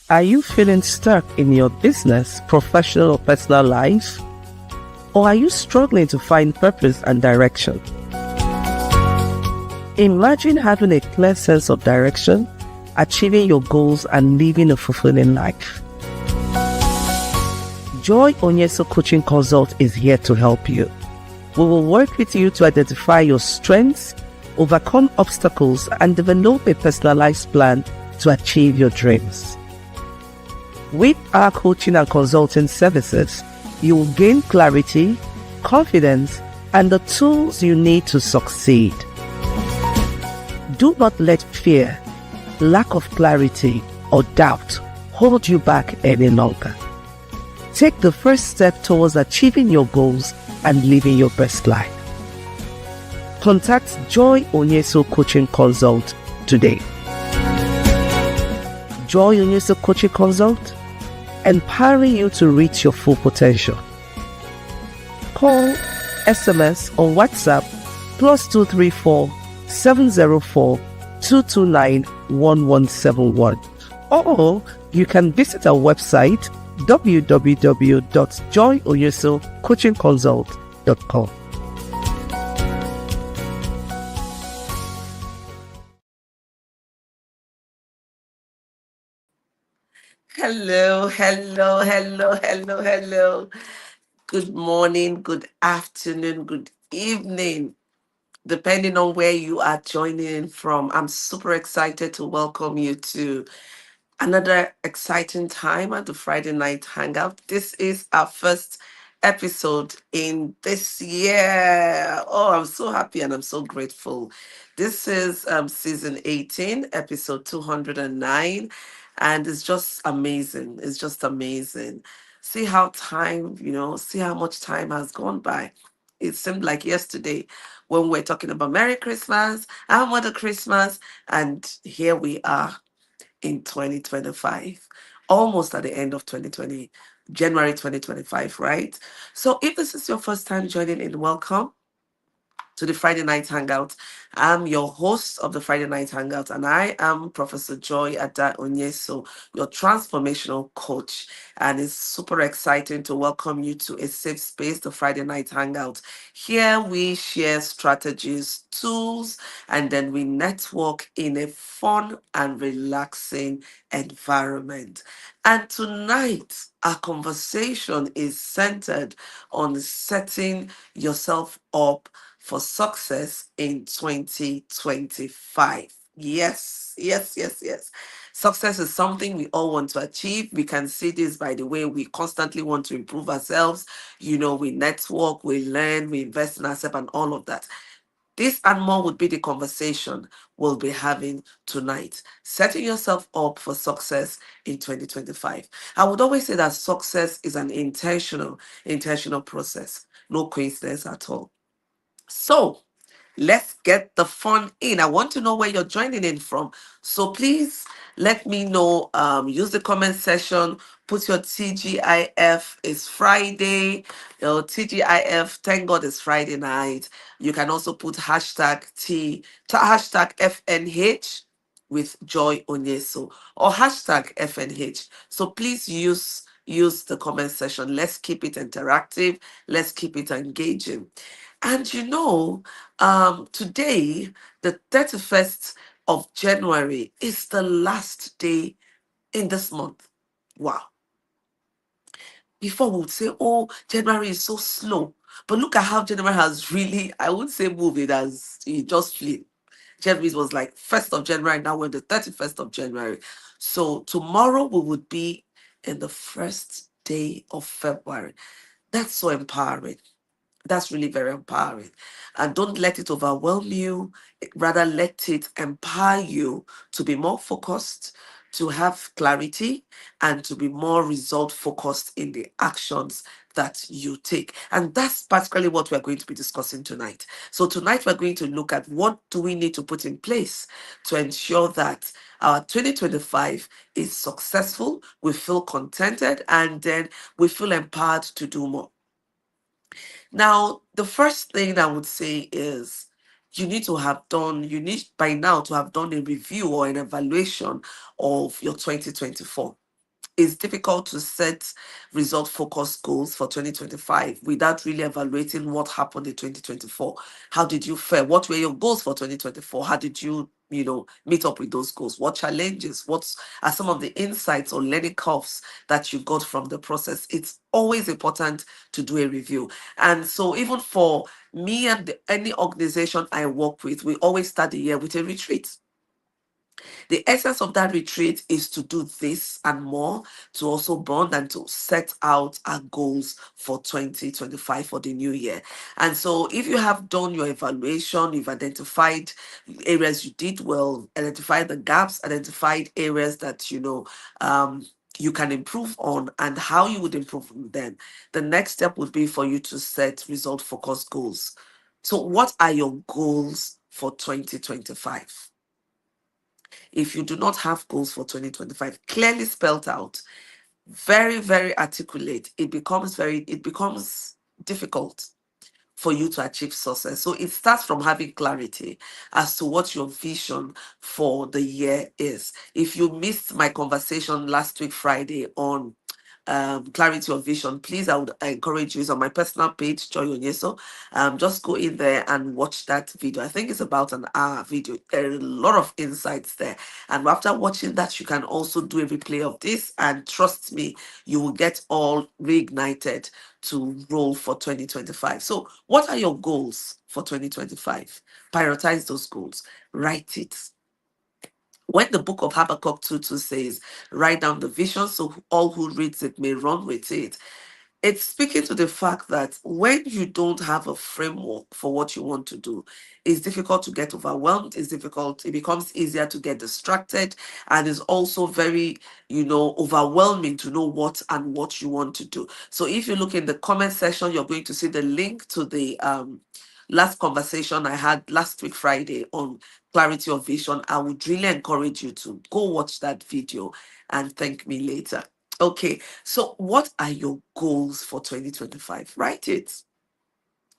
Are you feeling stuck in your business, professional, or personal life? Or are you struggling to find purpose and direction? Imagine having a clear sense of direction, achieving your goals, and living a fulfilling life. Joy Onyeso Coaching Consult is here to help you. We will work with you to identify your strengths, overcome obstacles, and develop a personalized plan to achieve your dreams. With our coaching and consulting services, you will gain clarity, confidence, and the tools you need to succeed. Do not let fear, lack of clarity, or doubt hold you back any longer. Take the first step towards achieving your goals and living your best life. Contact Joy Onyeso Coaching Consult today. Joy Onyeso Coaching Consult, empowering you to reach your full potential. Call, SMS, or WhatsApp +234 704 229 1171. Or you can visit our website www.joyoyesocoachingconsult.com. Hello. Good morning, good afternoon, good evening, depending on where you are joining in from. I'm super excited to welcome you to another exciting time at the Friday Night Hangout. This is our first episode in this year. Oh, I'm so happy and I'm so grateful. This is season 18, episode 209, and it's just amazing. It's just amazing. See how time, see how much time has gone by. It seemed like yesterday when we were talking about Merry Christmas and Mother Christmas, and here we are in 2025, almost at the end of 2020, January 2025, right? So if this is your first time joining in, welcome to the Friday Night Hangout. I'm your host of the Friday Night Hangout, and I am Professor Joy Ada Onyeso, your transformational coach. And it's super exciting to welcome you to a safe space, the Friday Night Hangout. Here we share strategies, tools, and then we network in a fun and relaxing environment. And tonight, our conversation is centered on setting yourself up for success in 2025. Yes. Success is something we all want to achieve. We can see this by the way we constantly want to improve ourselves. We network, we learn, we invest in ourselves, and all of that. This and more would be the conversation we'll be having tonight. Setting yourself up for success in 2025. I would always say that success is an intentional process. No coincidence at all. So let's get the fun in. I want to know where you're joining in from. So please let me know. Use the comment section. Put your TGIF. It's Friday. Your TGIF. Thank God it's Friday night. You can also put hashtag FNH with Joy Onyeso or hashtag FNH. So please use the comment section. Let's keep it interactive. Let's keep it engaging. And today, the 31st of January, is the last day in this month. Wow. Before we would say, oh, January is so slow. But look at how January has really, I wouldn't say moved, it just flew. January was like 1st of January, now we're the 31st of January. So tomorrow we would be in the first day of February. That's so empowering. That's really very empowering. And don't let it overwhelm you. Rather, let it empower you to be more focused, to have clarity, and to be more result focused in the actions that you take. And that's particularly what we're going to be discussing tonight. So tonight we're going to look at what do we need to put in place to ensure that our 2025 is successful, we feel contented, and then we feel empowered to do more. Now, the first thing I would say is you need by now to have done a review or an evaluation of your 2024. it's difficult to set result focused goals for 2025 without really evaluating what happened in 2024. How did you fare? What were your goals for 2024? How did you, meet up with those goals? What challenges? What are some of the insights or learning curves that you got from the process? It's always important to do a review. And so, even for me and any organization I work with, we always start the year with a retreat. The essence of that retreat is to do this and more, to also bond and to set out our goals for 2025 for the new year. And so, if you have done your evaluation, you've identified areas you did well, identified the gaps, identified areas that you can improve on and how you would improve on them. The next step would be for you to set result focused goals. So, what are your goals for 2025? If you do not have goals for 2025 clearly spelled out, very, very articulate, it becomes difficult for you to achieve success. So it starts from having clarity as to what your vision for the year is. If you missed my conversation last week, Friday, on clarity of vision, please, I would encourage you. It's on my personal page, Joy Onyeso. Just go in there and watch that video. I think it's about an hour video. There are a lot of insights there. And after watching that, you can also do a replay of this. And trust me, you will get all reignited to roll for 2025. So, what are your goals for 2025? Prioritize those goals, write it. When the book of Habakkuk 2:2 says, write down the vision so all who reads it may run with it, it's speaking to the fact that when you don't have a framework for what you want to do, it's difficult to get overwhelmed, it's difficult, it becomes easier to get distracted, and it's also very, overwhelming to know what you want to do. So if you look in the comment section, you're going to see the link to the last conversation I had last week, Friday, on clarity of vision. I would really encourage you to go watch that video and thank me later. Okay, so what are your goals for 2025? Write it.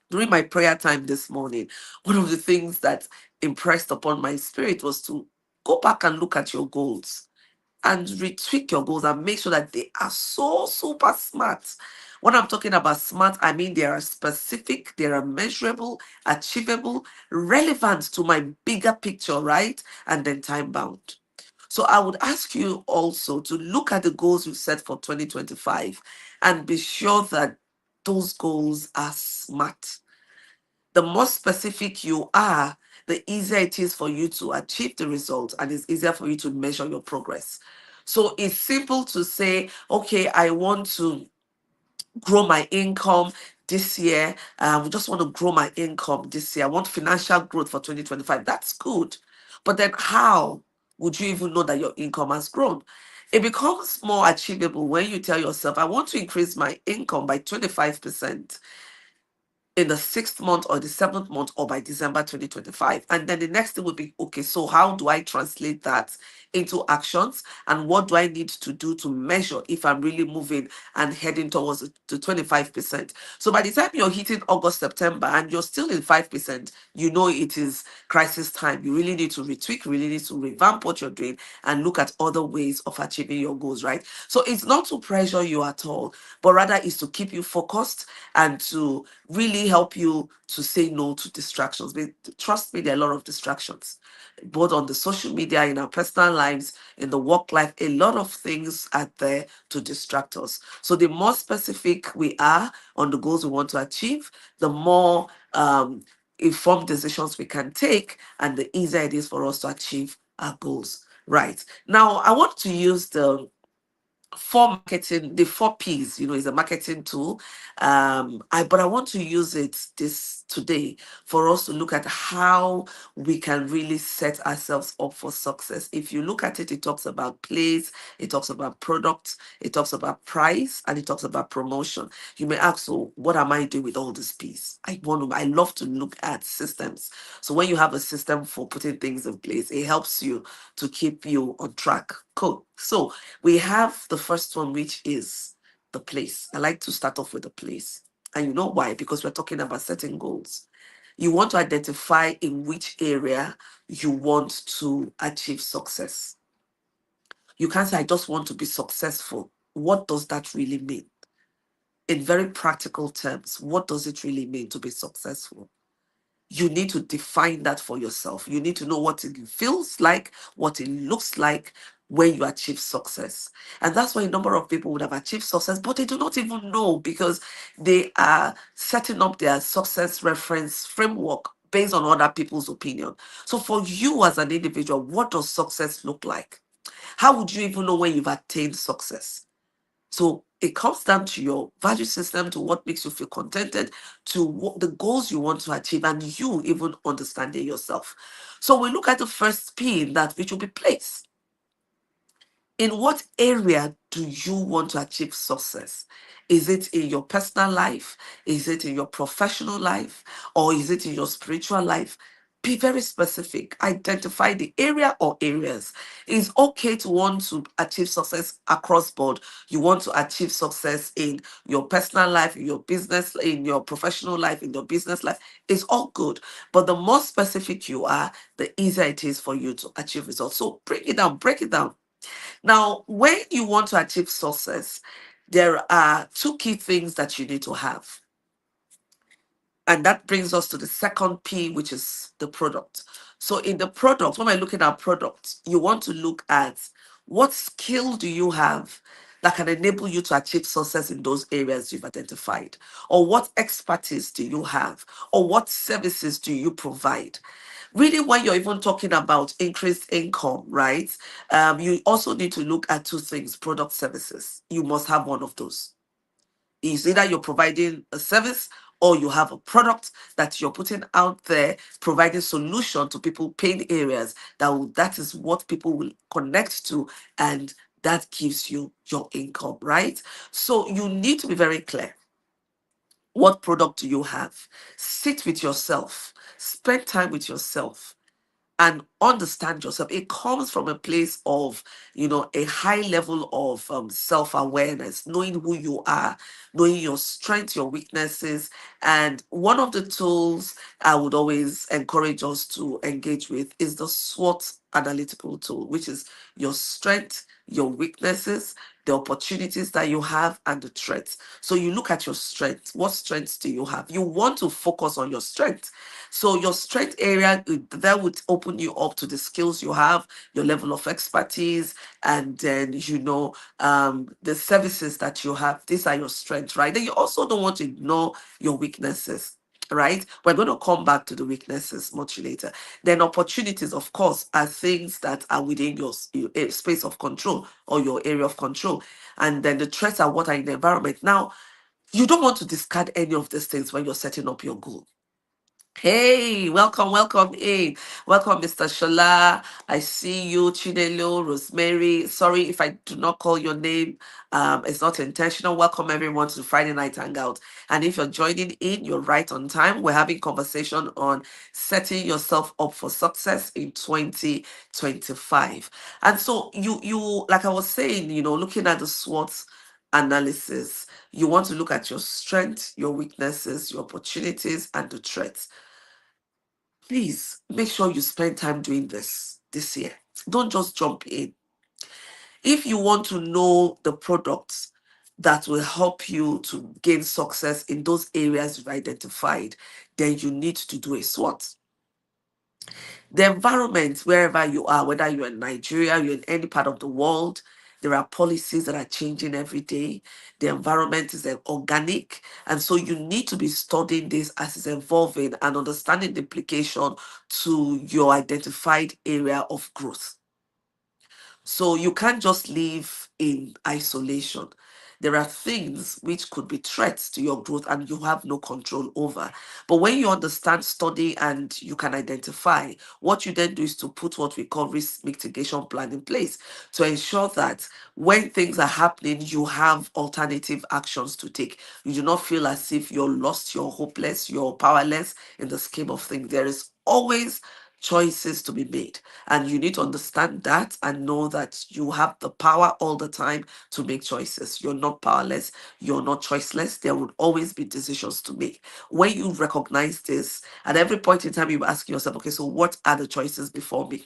During my prayer time this morning, one of the things that impressed upon my spirit was to go back and look at your goals and retweak your goals and make sure that they are so super smart. When I'm talking about smart, I mean they are specific, they are measurable, achievable, relevant to my bigger picture, right? And then time bound. So I would ask you also to look at the goals you've set for 2025 and be sure that those goals are smart. The more specific you are, the easier it is for you to achieve the results and it's easier for you to measure your progress. So it's simple to say, okay, I want to grow my income this year. We just want to grow my income this year. I want financial growth for 2025. That's good. But then how would you even know that your income has grown? It becomes more achievable when you tell yourself, I want to increase my income by 25% in the sixth month or the seventh month or by December 2025. And then the next thing would be, okay, so how do I translate that into actions? And what do I need to do to measure if I'm really moving and heading towards the 25%? So by the time you're hitting August, September, and you're still in 5%, you know it is crisis time. You really need to retweak, you really need to revamp what you're doing and look at other ways of achieving your goals, right? So it's not to pressure you at all, but rather is to keep you focused and to really help you to say no to distractions. But trust me, there are a lot of distractions, both on the social media, in our personal lives, in the work life. A lot of things are there to distract us. So the more specific we are on the goals we want to achieve, the more informed decisions we can take, and the easier it is for us to achieve our goals. Right. Now, I want to use the 4 P's, is a marketing tool. But I want to use it this today for us to look at how we can really set ourselves up for success. If you look at it, it talks about place, it talks about products, it talks about price, and it talks about promotion. You may ask, so what am I doing with all these P's? I love to look at systems. So when you have a system for putting things in place, it helps you to keep you on track. Cool. So we have the first one, which is the place. I like to start off with the place. And you know why? Because we're talking about setting goals. You want to identify in which area you want to achieve success. You can't say, I just want to be successful. What does that really mean? In very practical terms, what does it really mean to be successful? You need to define that for yourself. You need to know what it feels like, what it looks like when you achieve success. And that's why a number of people would have achieved success, but they do not even know because they are setting up their success reference framework based on other people's opinion. So for you as an individual, what does success look like? How would you even know when you've attained success? So it comes down to your value system, to what makes you feel contented, to what the goals you want to achieve, and you even understanding yourself. So we look at the first P in that, which will be place. In what area do you want to achieve success? Is it in your personal life? Is it in your professional life? Or is it in your spiritual life? Be very specific. Identify the area or areas. It's okay to want to achieve success across board. You want to achieve success in your personal life, in your business, in your professional life, in your business life. It's all good. But the more specific you are, the easier it is for you to achieve results. So break it down, break it down. Now, when you want to achieve success, there are two key things that you need to have. And that brings us to the second P, which is the product. So, in the product, when we're looking at products, you want to look at what skill do you have that can enable you to achieve success in those areas you've identified? Or what expertise do you have? Or what services do you provide? Really, when you're even talking about increased income, right? You also need to look at two things: product, services. You must have one of those. Is either you're providing a service or you have a product that you're putting out there, providing solution to people pain areas that is what people will connect to, and that gives you your income, right? So you need to be very clear. What product do you have? Sit with yourself, spend time with yourself, and understand yourself. It comes from a place of, a high level of self-awareness, knowing who you are, knowing your strengths, your weaknesses. And one of the tools I would always encourage us to engage with is the SWOT analytical tool, which is your strength, your weaknesses, the opportunities that you have, and the threats. So you look at your strengths. What strengths do you have? You want to focus on your strengths. So your strength area, that would open you up to the skills you have, your level of expertise, and then the services that you have. These are your strengths, right? Then you also don't want to ignore your weaknesses. Right, we're going to come back to the weaknesses much later. Then opportunities, of course, are things that are within your space of control or your area of control. And then the threats are what are in the environment. Now, you don't want to discard any of these things when you're setting up your goal. Hey, welcome, welcome in. Welcome, Mr. Shola. I see you, Chinelo, Rosemary. Sorry if I do not call your name. It's not intentional. Welcome everyone to Friday Night Hangout. And if you're joining in, you're right on time. We're having conversation on setting yourself up for success in 2025. And so you like I was saying, looking at the SWOT analysis, you want to look at your strengths, your weaknesses, your opportunities, and the threats. Please make sure you spend time doing this year. Don't just jump in. If you want to know the products that will help you to gain success in those areas you've identified, then you need to do a SWOT. The environment, wherever you are, whether you're in Nigeria, you're in any part of the world, there are policies that are changing every day. The environment is organic. And so you need to be studying this as it's evolving and understanding the implication to your identified area of growth. So you can't just live in isolation. There are things which could be threats to your growth and you have no control over. But when you understand, study, and you can identify, what you then do is to put what we call risk mitigation plan in place to ensure that when things are happening, you have alternative actions to take. You do not feel as if you're lost, you're hopeless, you're powerless in the scheme of things. There is always choices to be made. And you need to understand that and know that you have the power all the time to make choices. You're not powerless, you're not choiceless. There will always be decisions to make. When you recognize this, at every point in time, you ask yourself, okay, so what are the choices before me?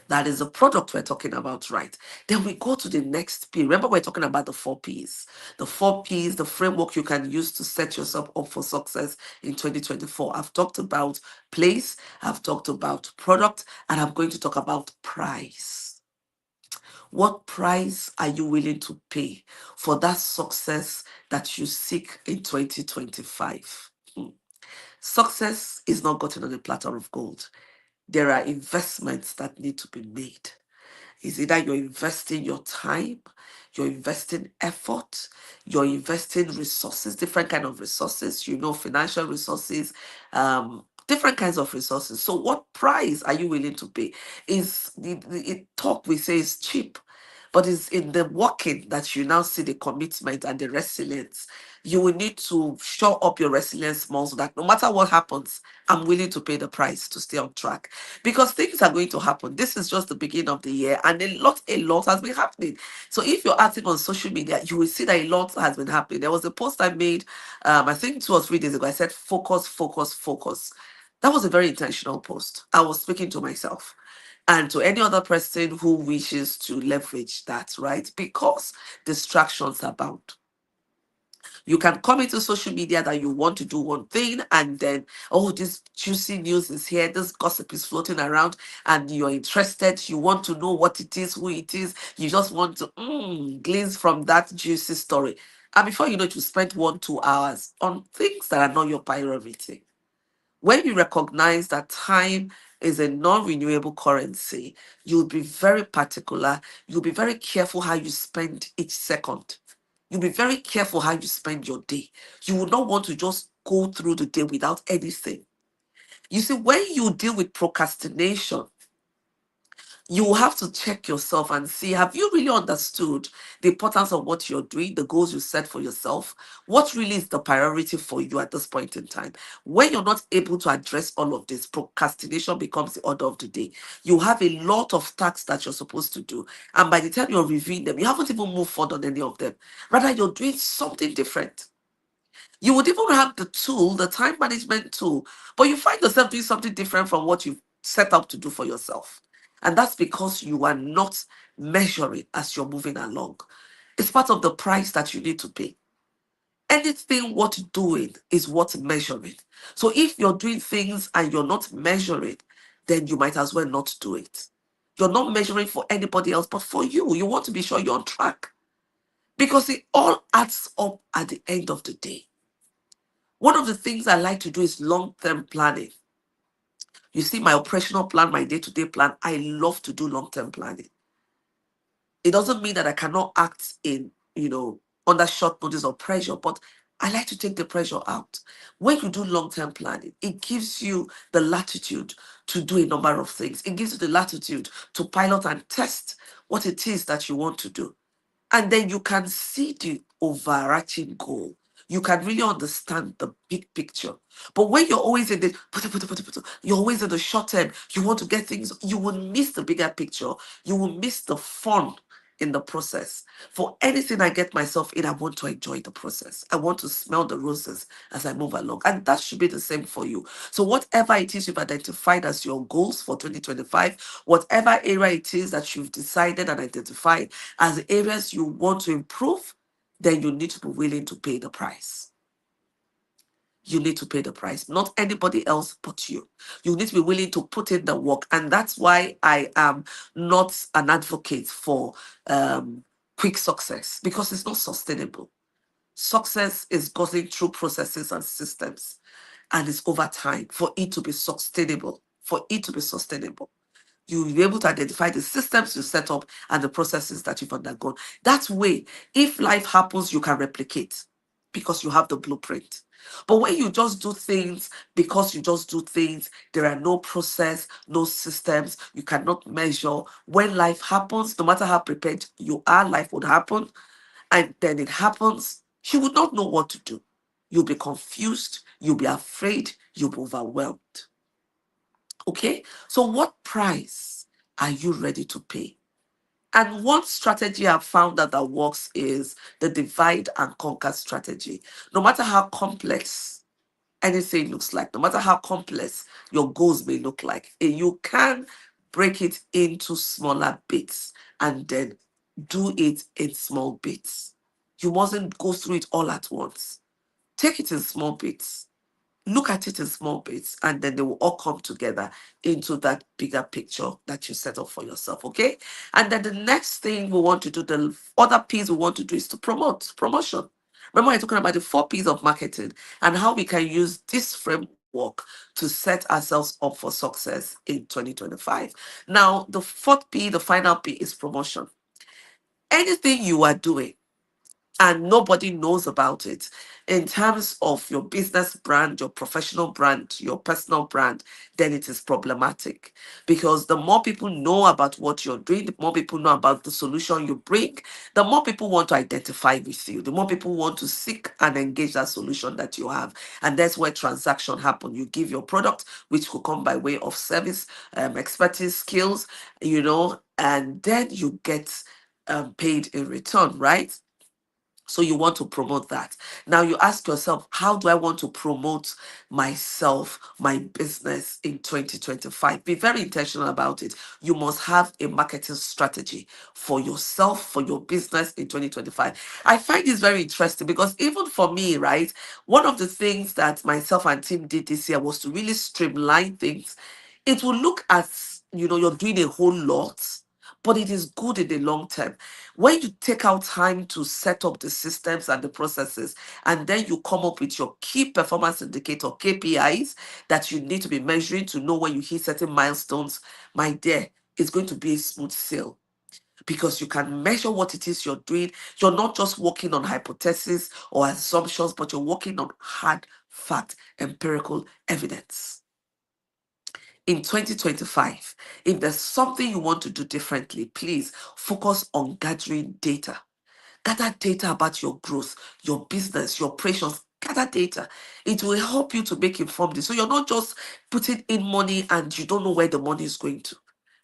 That is the product we're talking about, right? Then we go to the next P. Remember, we're talking about the 4 Ps. The 4 Ps, the framework you can use to set yourself up for success in 2024. I've talked about place, I've talked about product, and I'm going to talk about price. What price are you willing to pay for that success that you seek in 2025? Success is not gotten on a platter of gold. There are investments that need to be made. Is either you're investing your time, you're investing effort, you're investing resources, different kind of resources, financial resources, different kinds of resources. So what price are you willing to pay? Is talk we say is cheap, but it's in the working that you now see the commitment and the resilience. You will need to show up your resilience more so that no matter what happens, I'm willing to pay the price to stay on track, because things are going to happen. This is just the beginning of the year, and a lot has been happening. So if you're active on social media, you will see that a lot has been happening. There was a post I made, I think 2 or 3 days ago. I said, focus, focus, focus. That was a very intentional post. I was speaking to myself and to any other person who wishes to leverage that, right? Because distractions abound. You can come into social media that you want to do one thing, and then, oh, this juicy news is here, this gossip is floating around, and you're interested. You want to know what it is, who it is. You just want to glean from that juicy story. And before you know it, you spend 1, 2 hours on things that are not your priority. When you recognize that time is a non renewable currency, you'll be very particular. You'll be very careful how you spend each second. You'll be very careful how you spend your day. You will not want to just go through the day without anything. You see, when you deal with procrastination, you will have to check yourself and see, have you really understood the importance of what you're doing, the goals you set for yourself? What really is the priority for you at this point in time? When you're not able to address all of this, procrastination becomes the order of the day. You have a lot of tasks that you're supposed to do, and by the time you're reviewing them, you haven't even moved forward on any of them. Rather, you're doing something different. You would even have the tool, the time management tool, but you find yourself doing something different from what you've set out to do for yourself. And that's because you are not measuring as you're moving along. It's part of the price that you need to pay. Anything worth doing is worth measuring. So if you're doing things and you're not measuring, then you might as well not do it. You're not measuring for anybody else, but for you. You want to be sure you're on track, because it all adds up at the end of the day. One of the things I like to do is long-term planning. You see, my operational plan, my day-to-day plan, I love to do long-term planning. It doesn't mean that I cannot act under short notice or pressure, but I like to take the pressure out. When you do long-term planning, it gives you the latitude to do a number of things. It gives you the latitude to pilot and test what it is that you want to do. And then you can see the overarching goal. You can really understand the big picture. But when you're always in you're always in the short term, you want to get things, you will miss the bigger picture. You will miss the fun in the process. For anything I get myself in, I want to enjoy the process. I want to smell the roses as I move along. And that should be the same for you. So whatever it is you've identified as your goals for 2025, whatever area it is that you've decided and identified as the areas you want to improve, then you need to be willing to pay the price. You need to pay the price, not anybody else but you. You need to be willing to put in the work. And that's why I am not an advocate for quick success, because it's not sustainable. Success is going through processes and systems, and it's over time for it to be sustainable. For it to be sustainable, you'll be able to identify the systems you set up and the processes that you've undergone. That way, if life happens, you can replicate because you have the blueprint. But when you just do things because you just do things, there are no process, no systems, you cannot measure. When life happens, no matter how prepared you are, life would happen. And then it happens, you would not know what to do. You'll be confused, you'll be afraid, you'll be overwhelmed. Okay, so what price are you ready to pay? And one strategy I've found that works is the divide and conquer strategy. No matter how complex anything looks like, no matter how complex your goals may look like, you can break it into smaller bits and then do it in small bits. You mustn't go through it all at once. Take it in small bits, look at it in small bits, and then they will all come together into that bigger picture that you set up for yourself. Okay. And then the next thing we want to do, the other piece we want to do, is to promotion. Remember, I'm talking about the 4 P's of marketing and how we can use this framework to set ourselves up for success in 2025. Now, the fourth P, the final P, is promotion. Anything you are doing and nobody knows about it in terms of your business brand, your professional brand, your personal brand, then it is problematic. Because the more people know about what you're doing, the more people know about the solution you bring, the more people want to identify with you, the more people want to seek and engage that solution that you have. And that's where transaction happen. You give your product, which will come by way of service, expertise, skills, and then you get paid in return, right? So you want to promote that. Now you ask yourself, how do I want to promote myself, my business in 2025? Be very intentional about it. You must have a marketing strategy for yourself, for your business in 2025. I find this very interesting because even for me, right, one of the things that myself and team did this year was to really streamline things. It will look as, you're doing a whole lot, but it is good in the long term. When you take out time to set up the systems and the processes, and then you come up with your key performance indicator, KPIs, that you need to be measuring to know when you hit certain milestones, my dear, it's going to be a smooth sail because you can measure what it is you're doing. You're not just working on hypotheses or assumptions, but you're working on hard fact, empirical evidence. In 2025, if there's something you want to do differently, please focus on gathering data. Gather data about your growth, your business, your operations. Gather data. It will help you to make informed decisions. So you're not just putting in money and you don't know where the money is going to.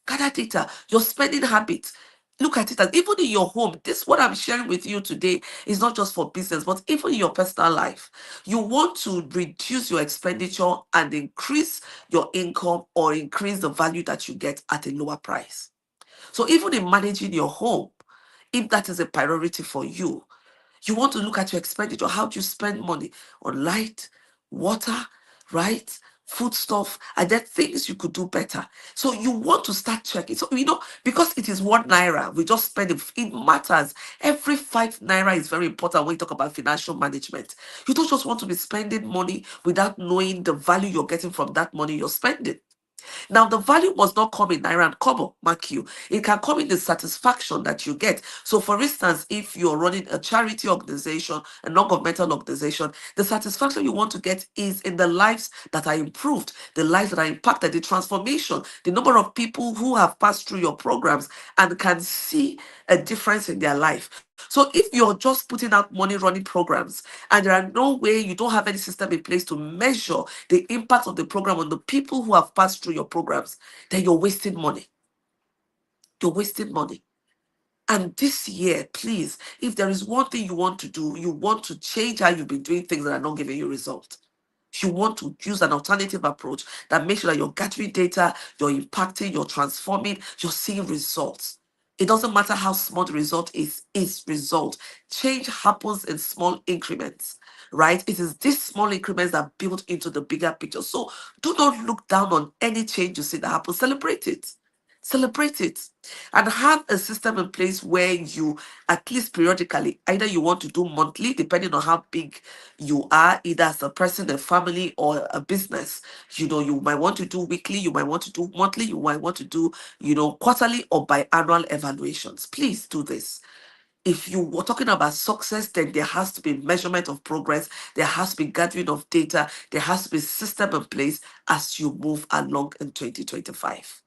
Gather data. Your spending habits. Look at it as even in your home. This what I'm sharing with you today is not just for business, but even in your personal life. You want to reduce your expenditure and increase your income or increase the value that you get at a lower price. So even in managing your home, if that is a priority for you, you want to look at your expenditure. How do you spend money on light, water, right? Food stuff, and there things you could do better. So you want to start checking. So because it is 1 naira, we just spend it. It matters. Every 5 naira is very important when you talk about financial management. You don't just want to be spending money without knowing the value you're getting from that money you're spending. Now, the value must not come in naira and kobo, mark you. It can come in the satisfaction that you get. So, for instance, if you're running a charity organization, a non-governmental organization, the satisfaction you want to get is in the lives that are improved, the lives that are impacted, the transformation, the number of people who have passed through your programs and can see a difference in their life. So if you're just putting out money running programs and there are no way, you don't have any system in place to measure the impact of the program on the people who have passed through your programs, then you're wasting money. You're wasting money. And this year, please, if there is one thing you want to do, you want to change how you've been doing things that are not giving you results. You want to use an alternative approach that makes sure that you're gathering data, you're impacting, you're transforming, you're seeing results. It doesn't matter how small the result is result. Change happens in small increments, right? It is these small increments that build into the bigger picture. So do not look down on any change you see that happens. Celebrate it. Celebrate it and have a system in place where you, at least periodically, either you want to do monthly, depending on how big you are, either as a person, a family, or a business. You might want to do weekly, you might want to do monthly, you might want to do, quarterly or biannual evaluations. Please do this. If you were talking about success, then there has to be measurement of progress, there has to be gathering of data, there has to be system in place as you move along in 2025.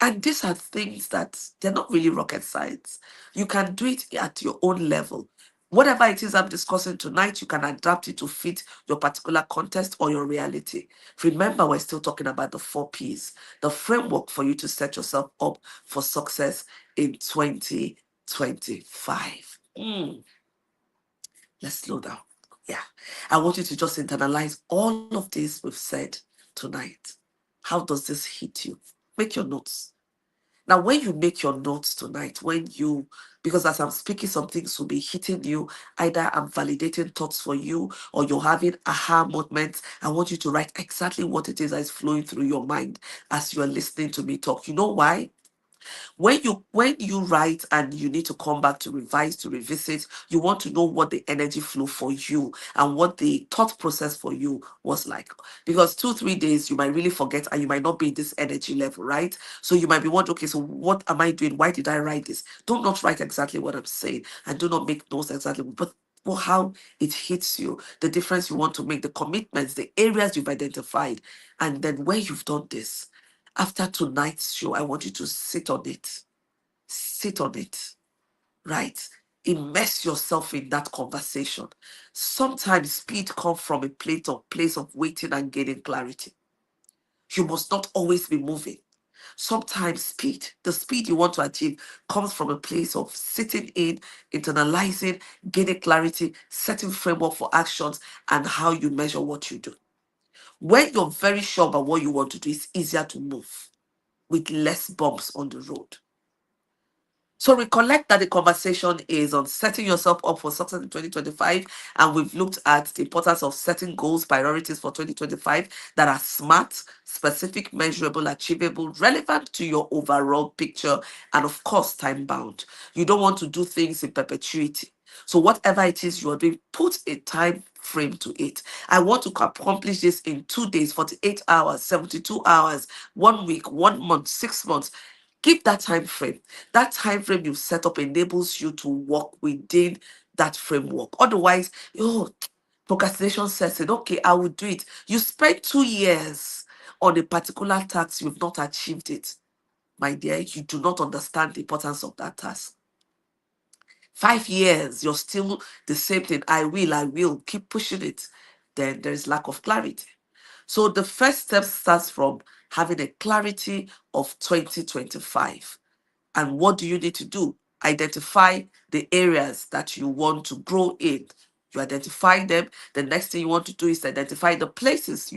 And these are things that they're not really rocket science. You can do it at your own level. Whatever it is I'm discussing tonight, you can adapt it to fit your particular context or your reality. Remember, we're still talking about the 4 Ps, the framework for you to set yourself up for success in 2025. Let's slow down. Yeah. I want you to just internalize all of this we've said tonight. How does this hit you? Make your notes. Now, when you make your notes tonight, because as I'm speaking, some things will be hitting you. Either I'm validating thoughts for you or you're having aha moments. I want you to write exactly what it is that is flowing through your mind as you are listening to me talk. You know why? When you write and you need to come back to revise, to revisit, you want to know what the energy flow for you and what the thought process for you was like, because 2 3 days you might really forget and you might not be in this energy level, right? So you might be wondering, okay, so what am I doing? Why did I write this? Do not write exactly what I'm saying and do not make notes exactly, but how it hits you, the difference you want to make, the commitments, the areas you've identified. And then when you've done this, after tonight's show, I want you to sit on it. Sit on it, right? Immerse yourself in that conversation. Sometimes speed comes from a place of waiting and gaining clarity. You must not always be moving. Sometimes the speed you want to achieve comes from a place of sitting in, internalizing, gaining clarity, setting framework for actions, and how you measure what you do. When you're very sure about what you want to do, it's easier to move with less bumps on the road. So recollect that the conversation is on setting yourself up for success in 2025. And we've looked at the importance of setting goals, priorities for 2025 that are smart, specific, measurable, achievable, relevant to your overall picture, and of course, time bound. You don't want to do things in perpetuity. So whatever it is you are doing, put a time frame to it. I want to accomplish this in 2 days, 48 hours, 72 hours, 1 week, 1 month, 6 months. Give that time frame. That time frame you set up enables you to work within that framework. Otherwise, procrastination sets in. Okay, I will do it. You spend 2 years on a particular task, you've not achieved it. My dear, you do not understand the importance of that task. 5 years, you're still the same thing. I will keep pushing it. Then there is lack of clarity. So the first step starts from having a clarity of 2025. And what do you need to do? Identify the areas that you want to grow in. You identify them. The next thing you want to do is identify the places.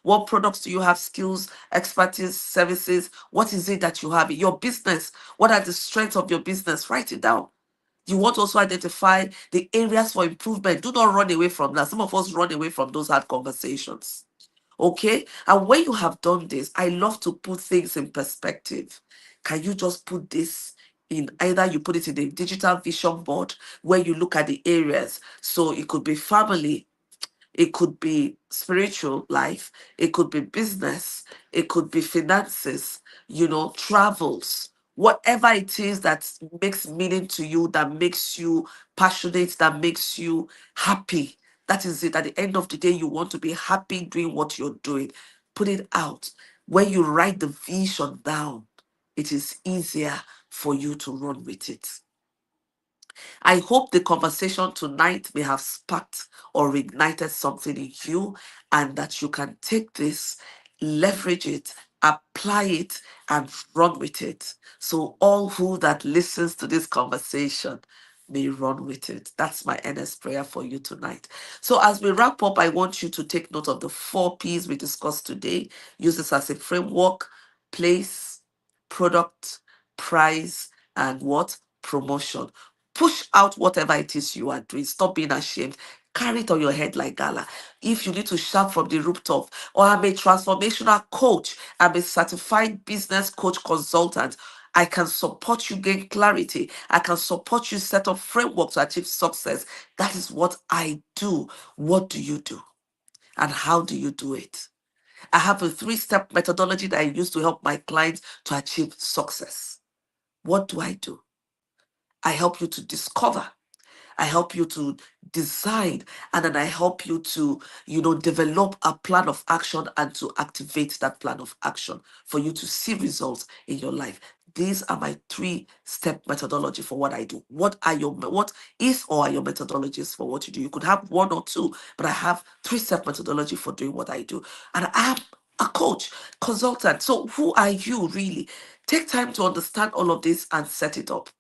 What products do you have, skills, expertise, services? What is it that you have in your business? What are the strengths of your business? Write it down. You want to also identify the areas for improvement. Do not run away from that. Some of us run away from those hard conversations. Okay? And when you have done this, I love to put things in perspective. Can you just put this in, either you put it in a digital vision board where you look at the areas? So it could be family, it could be spiritual life, it could be business, it could be finances, travels, whatever it is that makes meaning to you, that makes you passionate, that makes you happy. That is it. At the end of the day, you want to be happy doing what you're doing. Put it out. When you write the vision down, it is easier for you to run with it. I hope the conversation tonight may have sparked or ignited something in you, and that you can take this, leverage it, apply it, and run with it. So all who that listens to this conversation may run with it. That's my earnest prayer for you tonight. So as we wrap up, I want you to take note of the 4 P's we discussed today. Use this as a framework: place, product, price, and what? Promotion. Push out whatever it is you are doing. Stop being ashamed. Carry it on your head like gala. If you need to shout from the rooftop, or I'm a transformational coach, I'm a certified business coach consultant, I can support you gain clarity. I can support you set up framework to achieve success. That is what I do. What do you do? And how do you do it? I have a 3-step methodology that I use to help my clients to achieve success. What do? I help you to discover. I help you to design, and then I help you to, develop a plan of action and to activate that plan of action for you to see results in your life. These are my 3-step methodology for what I do. What is or are your methodologies for what you do? You could have one or two, but I have 3-step methodology for doing what I do. And I am a coach, consultant. So who are you really? Take time to understand all of this and set it up.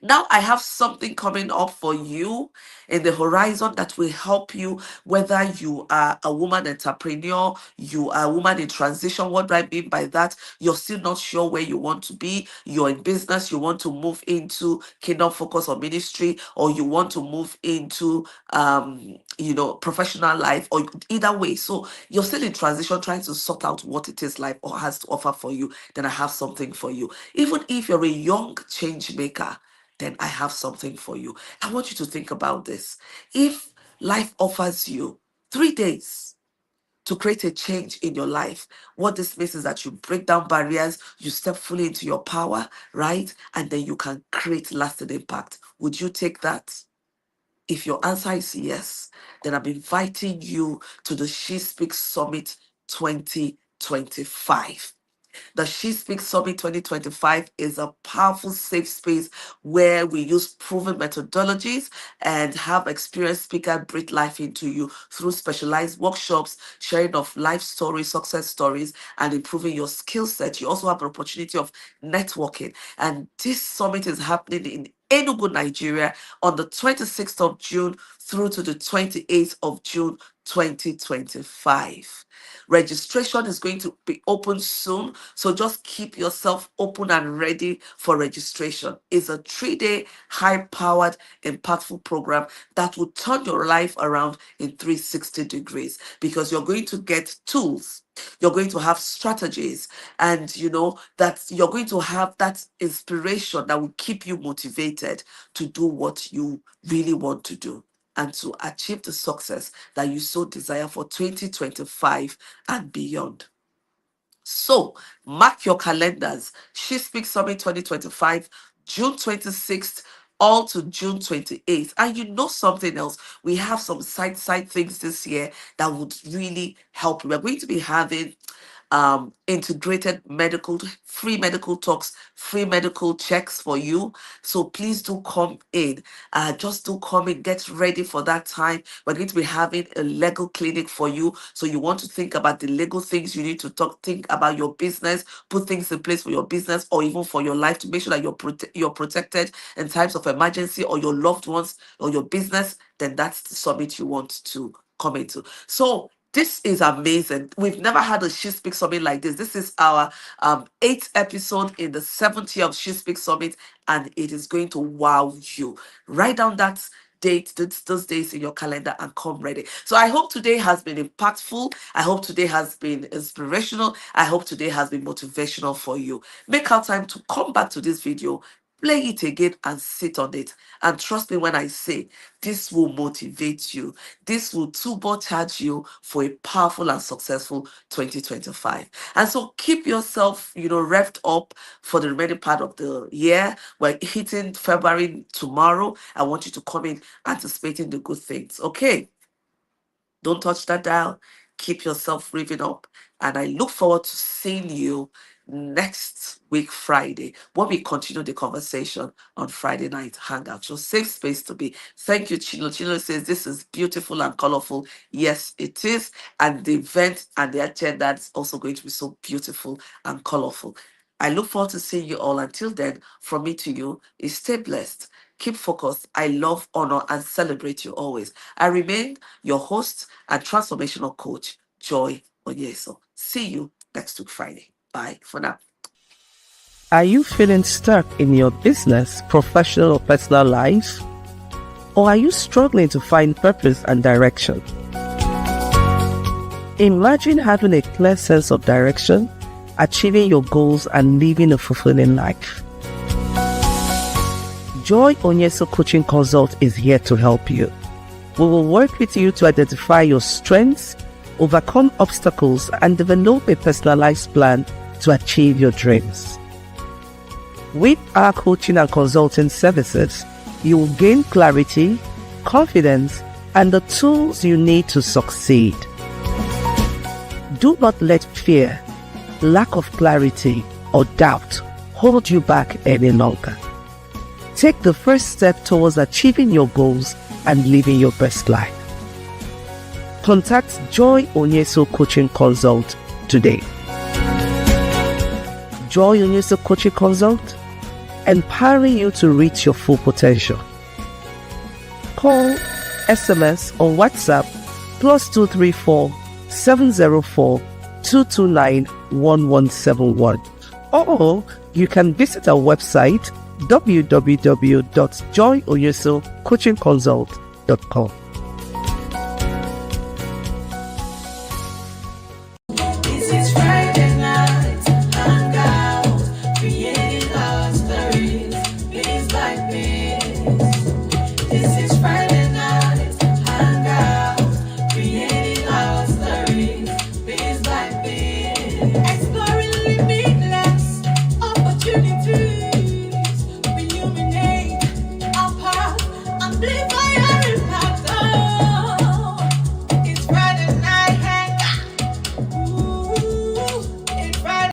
Now I have something coming up for you in the horizon that will help you, whether you are a woman entrepreneur, you are a woman in transition. What do I mean by that? You're still not sure where you want to be. You're in business, you want to move into kingdom focus or ministry, or you want to move into professional life, or either way. So you're still in transition, trying to sort out what it is life or has to offer for you. Then I have something for you. Even if you're a young change maker, then I have something for you. I want you to think about this. If life offers you 3 days to create a change in your life, what this means is that you break down barriers, you step fully into your power, right? And then you can create lasting impact. Would you take that? If your answer is yes, then I'm inviting you to the She Speaks Summit 2025. The She Speaks Summit 2025 is a powerful, safe space where we use proven methodologies and have experienced speakers breathe life into you through specialized workshops, sharing of life stories, success stories, and improving your skill set. You also have an opportunity of networking. And this summit is happening in Enugu, Nigeria, on the 26th of June through to the 28th of June 2025. Registration is going to be open soon, so just keep yourself open and ready for registration. It's a 3-day, high-powered, impactful program that will turn your life around in 360 degrees, because you're going to get tools, you're going to have strategies, and that you're going to have that inspiration that will keep you motivated to do what you really want to do and to achieve the success that you so desire for 2025 and beyond. So mark your calendars. She Speaks Summit 2025, June 26th, all to June 28th. And something else, we have some side things this year that would really help. We're going to be having integrated free medical talks, free medical checks for you. So please do come in. Just do come in, get ready for that time. We're going to be having a legal clinic for you. So you want to think about the legal things you need to think about your business, put things in place for your business or even for your life to make sure that you're protected in times of emergency, or your loved ones or your business. Then that's the summit you want to come into. So this is amazing. We've never had a She Speaks Summit like this. This is our 8th episode in the 7th year of She Speaks Summit, and it is going to wow you. Write down that date, those days in your calendar, and come ready. So I hope today has been impactful. I hope today has been inspirational. I hope today has been motivational for you. Make out time to come back to this video, play it again, and sit on it. And trust me when I say this will motivate you. This will turbocharge you for a powerful and successful 2025. And so keep yourself, revved up for the remaining part of the year. We're hitting February tomorrow. I want you to come in anticipating the good things. Okay? Don't touch that dial. Keep yourself revving up. And I look forward to seeing you next week, Friday, when we continue the conversation on Friday night Hangout. Your safe space to be. Thank you, Chino. Chino says this is beautiful and colorful. Yes, it is. And the event and the agenda is also going to be so beautiful and colorful. I look forward to seeing you all. Until then, from me to you is stay blessed. Keep focused. I love, honor, and celebrate you always. I remain your host and transformational coach, Joy Onyeso. See you next week, Friday. Bye for now. Are you feeling stuck in your business, professional, or personal life? Or are you struggling to find purpose and direction? Imagine having a clear sense of direction, achieving your goals, and living a fulfilling life. Joy Onyeso Coaching Consult is here to help you. We will work with you to identify your strengths, overcome obstacles, and develop a personalized plan to achieve your dreams. With our coaching and consulting services, you will gain clarity, confidence, and the tools you need to succeed. Do not let fear, lack of clarity, or doubt hold you back any longer. Take the first step towards achieving your goals and living your best life. Contact Joy Onyeso Coaching Consult today. Joy Onyeso Coaching Consult, empowering you to reach your full potential. Call, SMS, or WhatsApp +234 704 229 1171. Or you can visit our website www.joyoyesocoachingconsult.com.